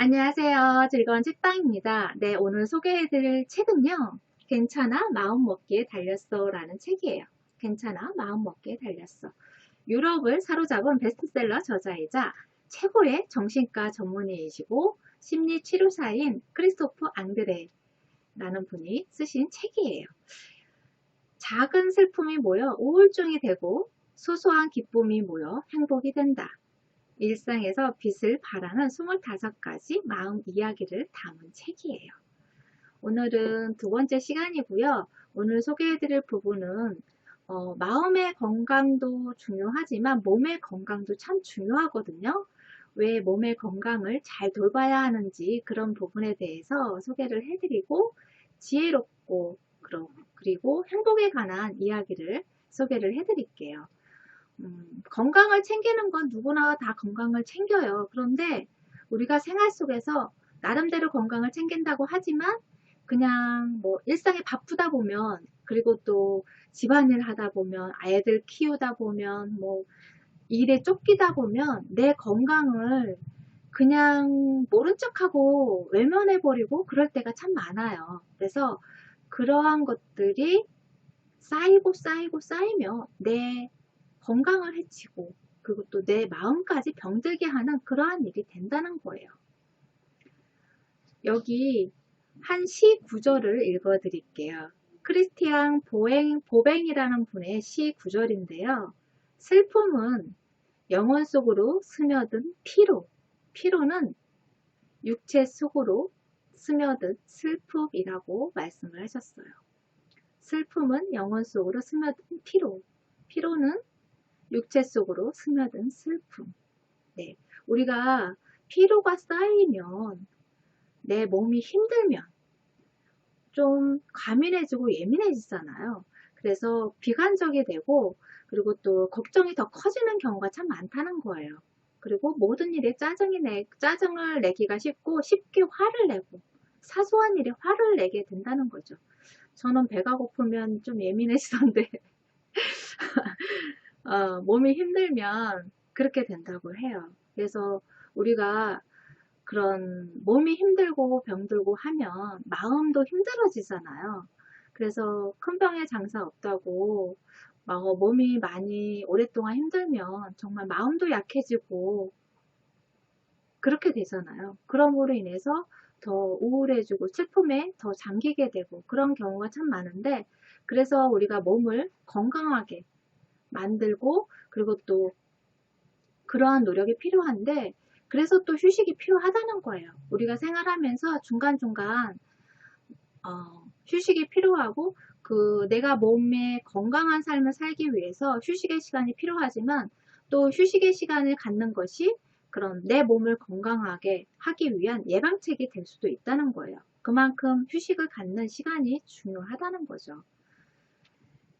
안녕하세요. 즐거운 책방입니다. 네, 오늘 소개해드릴 책은요. 괜찮아 마음먹기에 달렸어 라는 책이에요. 괜찮아 마음먹기에 달렸어. 유럽을 사로잡은 베스트셀러 저자이자 최고의 정신과 전문의이시고 심리치료사인 크리스토프 앙드레라는 분이 쓰신 책이에요. 작은 슬픔이 모여 우울증이 되고 소소한 기쁨이 모여 행복이 된다. 일상에서 빛을 발하는 25가지 마음 이야기를 담은 책이에요. 오늘은 두 번째 시간이고요. 오늘 소개해드릴 부분은 마음의 건강도 중요하지만 몸의 건강도 참 중요하거든요. 왜 몸의 건강을 잘 돌봐야 하는지 그런 부분에 대해서 소개를 해드리고 지혜롭고 그리고 행복에 관한 이야기를 소개를 해드릴게요. 건강을 챙기는 건 누구나 다 건강을 챙겨요. 그런데 우리가 생활 속에서 나름대로 건강을 챙긴다고 하지만 그냥 뭐 일상에 바쁘다 보면 그리고 또 집안일 하다 보면 아이들 키우다 보면 뭐 일에 쫓기다 보면 내 건강을 그냥 모른 척하고 외면해버리고 그럴 때가 참 많아요. 그래서 그러한 것들이 쌓이면 내 건강을 해치고 그리고 또 내 마음까지 병들게 하는 그러한 일이 된다는 거예요. 여기 한 시 구절을 읽어 드릴게요. 크리스티안 보뱅이라는 분의 시 구절인데요. 슬픔은 영혼 속으로 스며든 피로는 육체 속으로 스며든 슬픔이라고 말씀을 하셨어요. 슬픔은 영혼 속으로 스며든 피로는 육체 속으로 스며든 슬픔. 네, 우리가 피로가 쌓이면 내 몸이 힘들면 좀 과민해지고 예민해지잖아요. 그래서 비관적이 되고 그리고 또 걱정이 더 커지는 경우가 참 많다는 거예요. 그리고 모든 일에 짜증을 내기가 쉽고 쉽게 화를 내고 사소한 일에 화를 내게 된다는 거죠. 저는 배가 고프면 좀 예민해지던데 몸이 힘들면 그렇게 된다고 해요. 그래서 우리가 그런 몸이 힘들고 병들고 하면 마음도 힘들어지잖아요. 그래서 큰 병에 장사 없다고 몸이 많이 오랫동안 힘들면 정말 마음도 약해지고 그렇게 되잖아요. 그럼으로 인해서 더 우울해지고 슬픔에 더 잠기게 되고 그런 경우가 참 많은데 그래서 우리가 몸을 건강하게 만들고 그리고 또 그러한 노력이 필요한데 그래서 또 휴식이 필요하다는 거예요. 우리가 생활하면서 중간중간 휴식이 필요하고 내가 몸에 건강한 삶을 살기 위해서 휴식의 시간이 필요하지만 또 휴식의 시간을 갖는 것이 그런 내 몸을 건강하게 하기 위한 예방책이 될 수도 있다는 거예요. 그만큼 휴식을 갖는 시간이 중요하다는 거죠.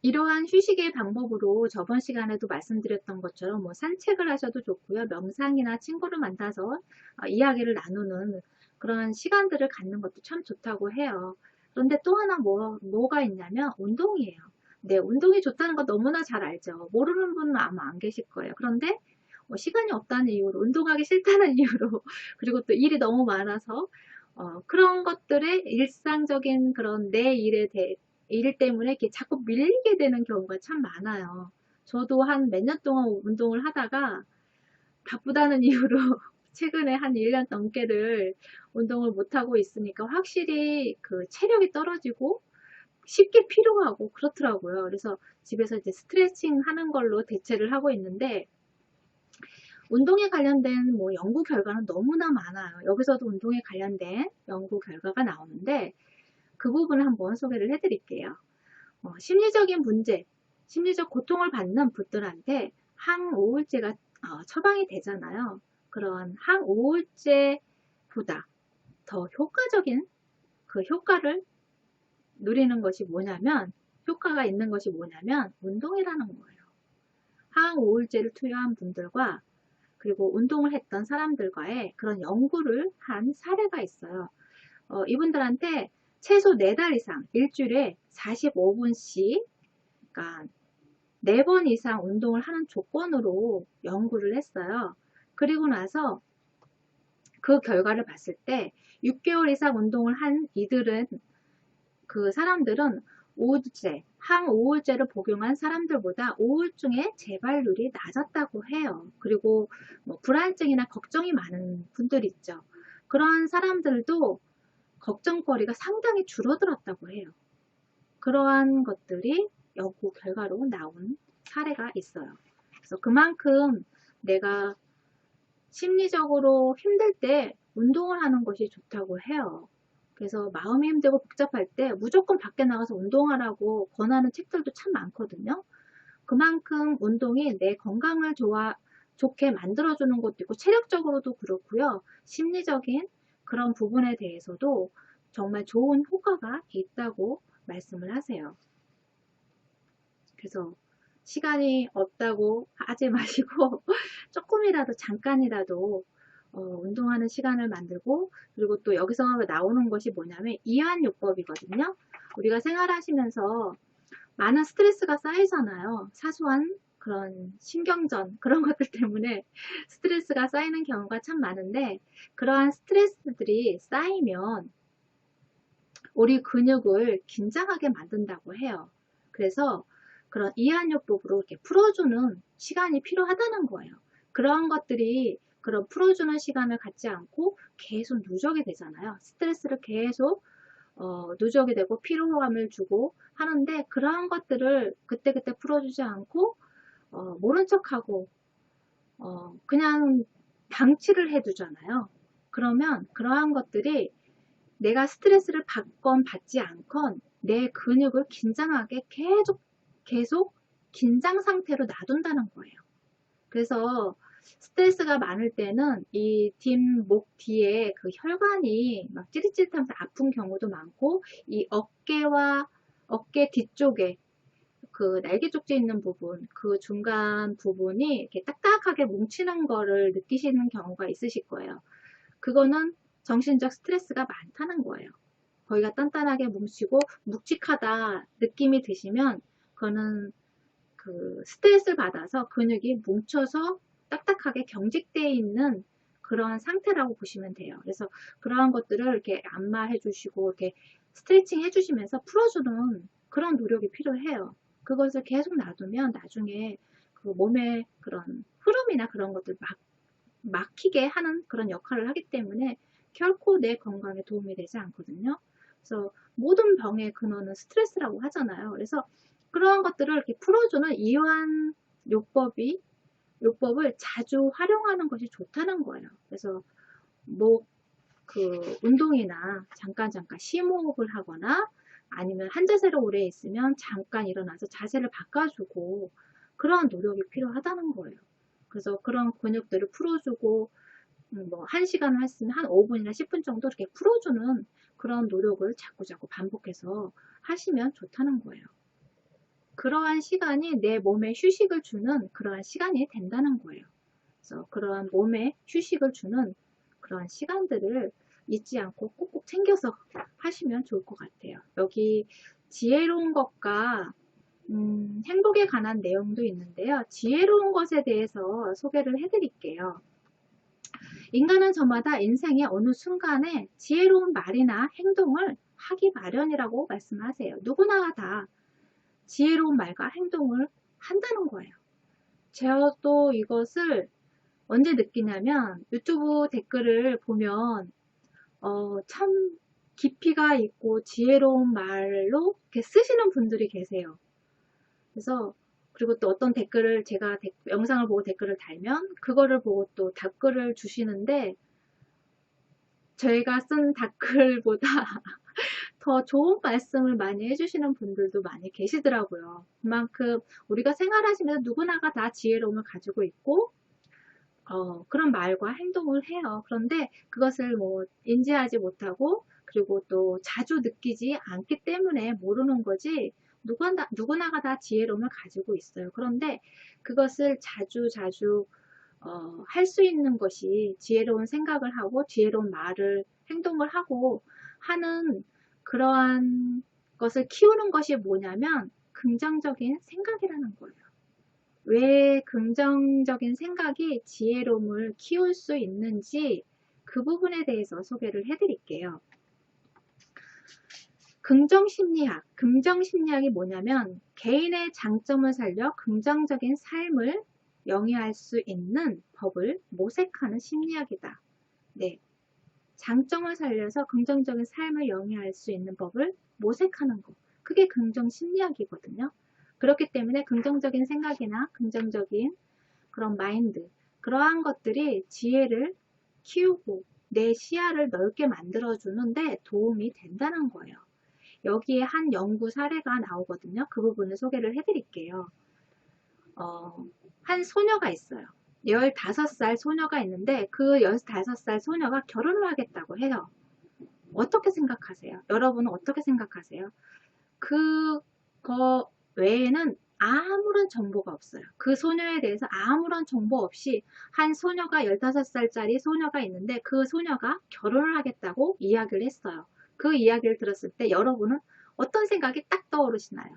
이러한 휴식의 방법으로 저번 시간에도 말씀드렸던 것처럼 뭐 산책을 하셔도 좋고요. 명상이나 친구를 만나서 이야기를 나누는 그런 시간들을 갖는 것도 참 좋다고 해요. 그런데 또 하나 뭐가 있냐면 운동이에요. 네, 운동이 좋다는 거 너무나 잘 알죠. 모르는 분은 아마 안 계실 거예요. 그런데 시간이 없다는 이유로, 운동하기 싫다는 이유로, 그리고 또 일이 너무 많아서 그런 것들의 일상적인 그런 내 일 때문에 이렇게 자꾸 밀리게 되는 경우가 참 많아요. 저도 한 몇 년 동안 운동을 하다가 바쁘다는 이유로 최근에 한 1년 넘게를 운동을 못하고 있으니까 확실히 그 체력이 떨어지고 쉽게 피로하고 그렇더라고요. 그래서 집에서 이제 스트레칭 하는 걸로 대체를 하고 있는데 운동에 관련된 뭐 연구 결과는 너무나 많아요. 여기서도 운동에 관련된 연구 결과가 나오는데 그 부분을 한번 소개를 해드릴게요. 심리적인 문제, 심리적 고통을 받는 분들한테 항우울제가 처방이 되잖아요. 그런 항우울제보다 더 효과적인 그 효과를 누리는 것이 뭐냐면 효과가 있는 것이 뭐냐면 운동이라는 거예요. 항우울제를 투여한 분들과 그리고 운동을 했던 사람들과의 그런 연구를 한 사례가 있어요. 이분들한테 최소 4달 이상 일주일에 45분씩 그러니까 4번 이상 운동을 하는 조건으로 연구를 했어요. 그리고 나서 그 결과를 봤을 때 6개월 이상 운동을 한 그 사람들은 우울제, 항우울제를 복용한 사람들보다 우울증의 재발률이 낮았다고 해요. 그리고 뭐 불안증이나 걱정이 많은 분들 있죠. 그러한 사람들도 걱정거리가 상당히 줄어들었다고 해요. 그러한 것들이 연구 결과로 나온 사례가 있어요. 그래서 그만큼 내가 심리적으로 힘들 때 운동을 하는 것이 좋다고 해요. 그래서 마음이 힘들고 복잡할 때 무조건 밖에 나가서 운동하라고 권하는 책들도 참 많거든요. 그만큼 운동이 내 건강을 좋게 만들어주는 것도 있고 체력적으로도 그렇고요. 심리적인 그런 부분에 대해서도 정말 좋은 효과가 있다고 말씀을 하세요. 그래서 시간이 없다고 하지 마시고 조금이라도 잠깐이라도 운동하는 시간을 만들고, 그리고 또 여기서 나오는 것이 뭐냐면 이완요법이거든요. 우리가 생활하시면서 많은 스트레스가 쌓이잖아요. 사소한 그런 신경전 그런 것들 때문에 스트레스가 쌓이는 경우가 참 많은데, 그러한 스트레스들이 쌓이면 우리 근육을 긴장하게 만든다고 해요. 그래서 그런 이완요법으로 이렇게 풀어주는 시간이 필요하다는 거예요. 그런 것들이 그런 풀어주는 시간을 갖지 않고 계속 누적이 되잖아요. 스트레스를 계속 누적이 되고 피로감을 주고 하는데, 그러한 것들을 그때그때 풀어주지 않고 모른 척하고 그냥 방치를 해두잖아요. 그러면 그러한 것들이 내가 스트레스를 받건 받지 않건 내 근육을 긴장하게 계속 긴장 상태로 놔둔다는 거예요. 그래서 스트레스가 많을 때는 이 뒷목 뒤에 그 혈관이 막 찌릿찌릿하면서 아픈 경우도 많고, 이 어깨 뒤쪽에 그 날개 쪽지 있는 부분, 그 중간 부분이 이렇게 딱딱하게 뭉치는 거를 느끼시는 경우가 있으실 거예요. 그거는 정신적 스트레스가 많다는 거예요. 거기가 단단하게 뭉치고 묵직하다 느낌이 드시면 그거는 그 스트레스를 받아서 근육이 뭉쳐서 딱딱하게 경직되어 있는 그런 상태라고 보시면 돼요. 그래서 그러한 것들을 이렇게 안마해 주시고 이렇게 스트레칭 해 주시면서 풀어주는 그런 노력이 필요해요. 그것을 계속 놔두면 나중에 그 몸의 그런 흐름이나 그런 것들 막히게 하는 그런 역할을 하기 때문에 결코 내 건강에 도움이 되지 않거든요. 그래서 모든 병의 근원은 스트레스라고 하잖아요. 그래서 그런 것들을 이렇게 풀어주는 이완 요법을 자주 활용하는 것이 좋다는 거예요. 그래서 뭐 그 운동이나 잠깐 심호흡을 하거나, 아니면 한 자세로 오래 있으면 잠깐 일어나서 자세를 바꿔주고, 그런 노력이 필요하다는 거예요. 그래서 그런 근육들을 풀어주고, 뭐 1시간을 했으면 한 5분이나 10분 정도 이렇게 풀어주는 그런 노력을 자꾸 반복해서 하시면 좋다는 거예요. 그러한 시간이 내 몸에 휴식을 주는 그러한 시간이 된다는 거예요. 그래서 그러한 몸에 휴식을 주는 그러한 시간들을 잊지 않고 꼭꼭 챙겨서 하시면 좋을 것 같아요. 여기 지혜로운 것과 행복에 관한 내용도 있는데요. 지혜로운 것에 대해서 소개를 해드릴게요. 인간은 저마다 인생의 어느 순간에 지혜로운 말이나 행동을 하기 마련이라고 말씀하세요. 누구나 다 지혜로운 말과 행동을 한다는 거예요. 저도 이것을 언제 느끼냐면 유튜브 댓글을 보면 참 깊이가 있고 지혜로운 말로 이렇게 쓰시는 분들이 계세요. 그래서 그리고 또 어떤 댓글을 제가 영상을 보고 댓글을 달면 그거를 보고 또 답글을 주시는데, 저희가 쓴 댓글보다 더 좋은 말씀을 많이 해주시는 분들도 많이 계시더라고요. 그만큼 우리가 생활하시면서 누구나가 다 지혜로움을 가지고 있고 그런 말과 행동을 해요. 그런데 그것을 뭐 인지하지 못하고, 그리고 또 자주 느끼지 않기 때문에 모르는 거지, 누구나가 다 지혜로움을 가지고 있어요. 그런데 그것을 자주 할 수 있는 것이 지혜로운 생각을 하고 지혜로운 말을 행동을 하고 하는 그러한 것을 키우는 것이 뭐냐면 긍정적인 생각이라는 거예요. 왜 긍정적인 생각이 지혜로움을 키울 수 있는지, 그 부분에 대해서 소개를 해드릴게요. 긍정심리학. 긍정심리학이 뭐냐면 개인의 장점을 살려 긍정적인 삶을 영위할 수 있는 법을 모색하는 심리학이다. 네, 장점을 살려서 긍정적인 삶을 영위할 수 있는 법을 모색하는 것. 그게 긍정심리학이거든요. 그렇기 때문에 긍정적인 생각이나 긍정적인 그런 마인드, 그러한 것들이 지혜를 키우고 내 시야를 넓게 만들어주는데 도움이 된다는 거예요. 여기에 한 연구 사례가 나오거든요. 그 부분을 소개를 해드릴게요. 한 소녀가 있어요. 15살 소녀가 있는데 그 15살 소녀가 결혼을 하겠다고 해요. 어떻게 생각하세요? 여러분은 어떻게 생각하세요? 그거 외에는 아무런 정보가 없어요. 그 소녀에 대해서 아무런 정보 없이 한 소녀가 15살짜리 소녀가 있는데 그 소녀가 결혼을 하겠다고 이야기를 했어요. 그 이야기를 들었을 때 여러분은 어떤 생각이 딱 떠오르시나요?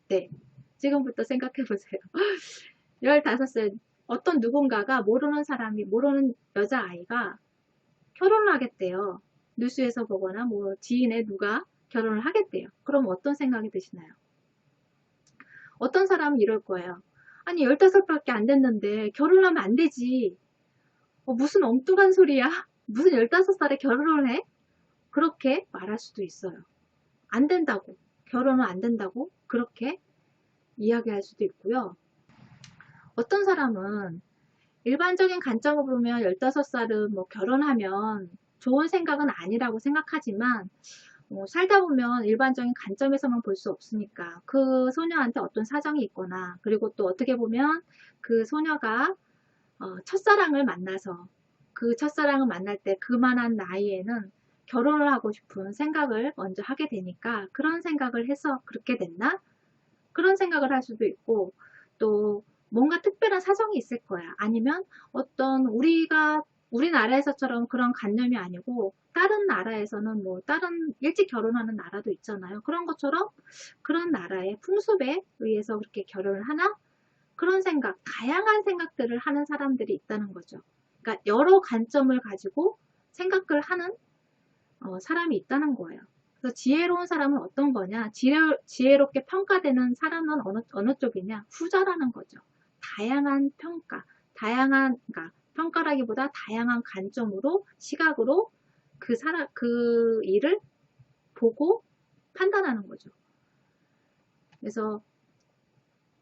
네, 지금부터 생각해 보세요. 15살 어떤 누군가가 모르는 사람이 모르는 여자아이가 결혼을 하겠대요. 뉴스에서 보거나 뭐 지인의 누가 결혼을 하겠대요. 그럼 어떤 생각이 드시나요? 어떤 사람은 이럴 거예요. 아니 15밖에 안 됐는데 결혼하면 안 되지. 무슨 엉뚱한 소리야? 무슨 15살에 결혼을 해? 그렇게 말할 수도 있어요. 안 된다고. 결혼은 안 된다고 그렇게 이야기할 수도 있고요. 어떤 사람은 일반적인 관점으로 보면 15살은 뭐 결혼하면 좋은 생각은 아니라고 생각하지만 살다 보면 일반적인 관점에서만 볼 수 없으니까 그 소녀한테 어떤 사정이 있거나 그리고 또 어떻게 보면 그 소녀가 첫사랑을 만나서 그 첫사랑을 만날 때 그만한 나이에는 결혼을 하고 싶은 생각을 먼저 하게 되니까 그런 생각을 해서 그렇게 됐나? 그런 생각을 할 수도 있고 또 뭔가 특별한 사정이 있을 거야. 아니면 어떤 우리나라에서처럼 그런 관념이 아니고 다른 나라에서는 뭐 다른 일찍 결혼하는 나라도 있잖아요. 그런 것처럼 그런 나라의 풍습에 의해서 그렇게 결혼을 하나? 그런 생각, 다양한 생각들을 하는 사람들이 있다는 거죠. 그러니까 여러 관점을 가지고 생각을 하는 사람이 있다는 거예요. 그래서 지혜로운 사람은 어떤 거냐? 지혜롭게 평가되는 사람은 어느 쪽이냐? 후자라는 거죠. 다양한 평가, 그러니까 평가라기보다 다양한 관점으로, 시각으로 그 일을 보고 판단하는 거죠. 그래서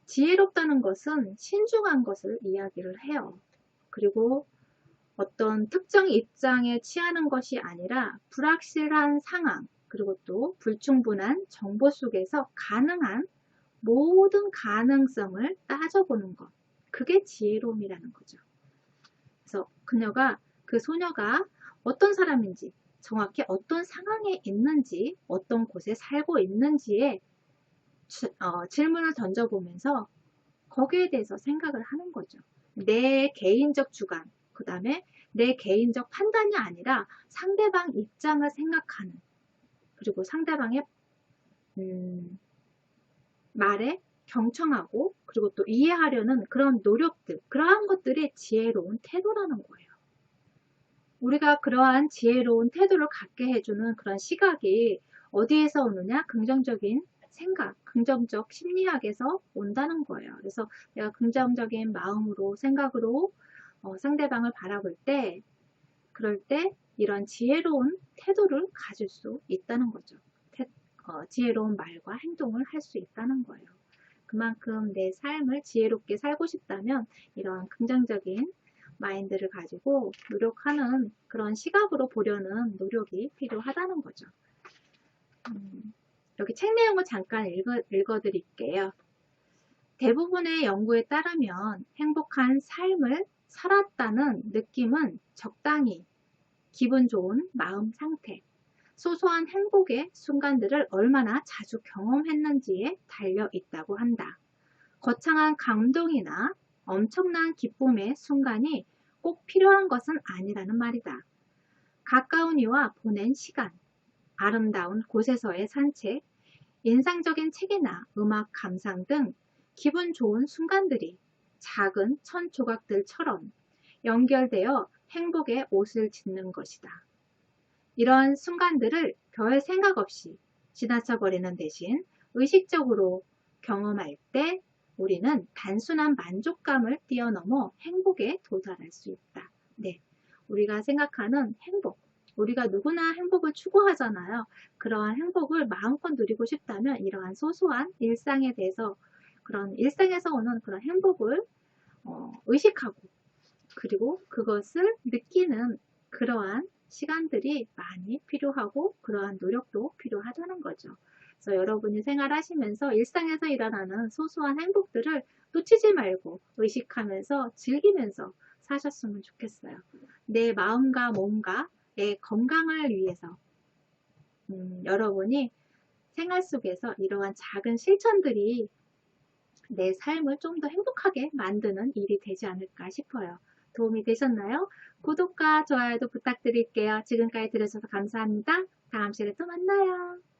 지혜롭다는 것은 신중한 것을 이야기를 해요. 그리고 어떤 특정 입장에 취하는 것이 아니라 불확실한 상황, 그리고 또 불충분한 정보 속에서 가능한 모든 가능성을 따져보는 것. 그게 지혜로움이라는 거죠. 그래서 그 소녀가 어떤 사람인지, 정확히 어떤 상황에 있는지, 어떤 곳에 살고 있는지에 질문을 던져보면서 거기에 대해서 생각을 하는 거죠. 내 개인적 주관, 그 다음에 내 개인적 판단이 아니라 상대방 입장을 생각하는, 그리고 상대방의 말에 경청하고 그리고 또 이해하려는 그런 노력들, 그러한 것들이 지혜로운 태도라는 거예요. 우리가 그러한 지혜로운 태도를 갖게 해주는 그런 시각이 어디에서 오느냐? 긍정적인 생각, 긍정적 심리학에서 온다는 거예요. 그래서 내가 긍정적인 마음으로, 생각으로 상대방을 바라볼 때, 그럴 때 이런 지혜로운 태도를 가질 수 있다는 거죠. 지혜로운 말과 행동을 할 수 있다는 거예요. 그만큼 내 삶을 지혜롭게 살고 싶다면 이런 긍정적인 마인드를 가지고 노력하는 그런 시각으로 보려는 노력이 필요하다는 거죠. 여기 책 내용을 잠깐 읽어드릴게요. 대부분의 연구에 따르면 행복한 삶을 살았다는 느낌은 적당히 기분 좋은 마음 상태, 소소한 행복의 순간들을 얼마나 자주 경험했는지에 달려 있다고 한다. 거창한 감동이나 엄청난 기쁨의 순간이 꼭 필요한 것은 아니라는 말이다. 가까운 이와 보낸 시간, 아름다운 곳에서의 산책, 인상적인 책이나 음악 감상 등 기분 좋은 순간들이 작은 천 조각들처럼 연결되어 행복의 옷을 짓는 것이다. 이런 순간들을 별 생각 없이 지나쳐 버리는 대신 의식적으로 경험할 때 우리는 단순한 만족감을 뛰어넘어 행복에 도달할 수 있다. 네, 우리가 생각하는 행복, 우리가 누구나 행복을 추구하잖아요. 그러한 행복을 마음껏 누리고 싶다면 이러한 소소한 일상에 대해서 그런 일상에서 오는 그런 행복을 의식하고 그리고 그것을 느끼는 그러한 시간들이 많이 필요하고 그러한 노력도 필요하다는 거죠. 그래서 여러분이 생활하시면서 일상에서 일어나는 소소한 행복들을 놓치지 말고 의식하면서 즐기면서 사셨으면 좋겠어요. 내 마음과 몸과의 건강을 위해서 여러분이 생활 속에서 이러한 작은 실천들이 내 삶을 좀 더 행복하게 만드는 일이 되지 않을까 싶어요. 도움이 되셨나요? 구독과 좋아요도 부탁드릴게요. 지금까지 들으셔서 감사합니다. 다음 시간에 또 만나요.